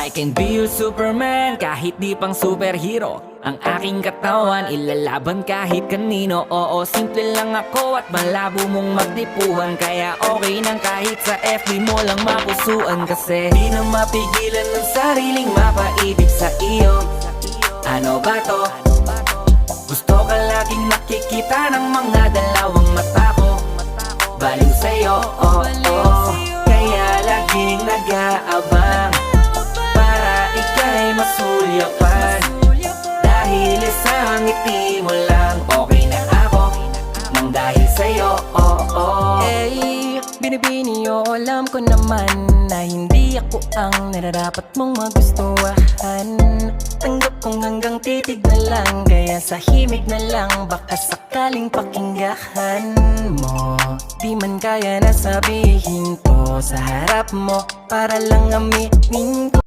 I can be your Superman kahit di pang superhero. Ang aking katawan ilalaban kahit kanino. Oo, simple lang ako at malabo mong magdipuhan. Kaya okay nang kahit sa FB mo lang mapusuan. Kasi di na mapigilan ng sariling mapaibig sa iyo. Ano ba to? Gusto ka laging nakikita ng mga dalawang mata ko. Baliw sa'yo, oh, oh. Kaya laging nag-aabang para ika'y masulyapan. Dahil isang ngiti mo lang, okay na ako nang dahil sa'yo, oh, oh. Eh, binibini o alam ko naman na hindi ako ang nararapat mong magustuhan. Tanggap kong hanggang titig na lang, kaya sa himig na lang baka sakaling pakinggan mo. Di man kaya na sabihin ko sa harap mo para lang aminin ko.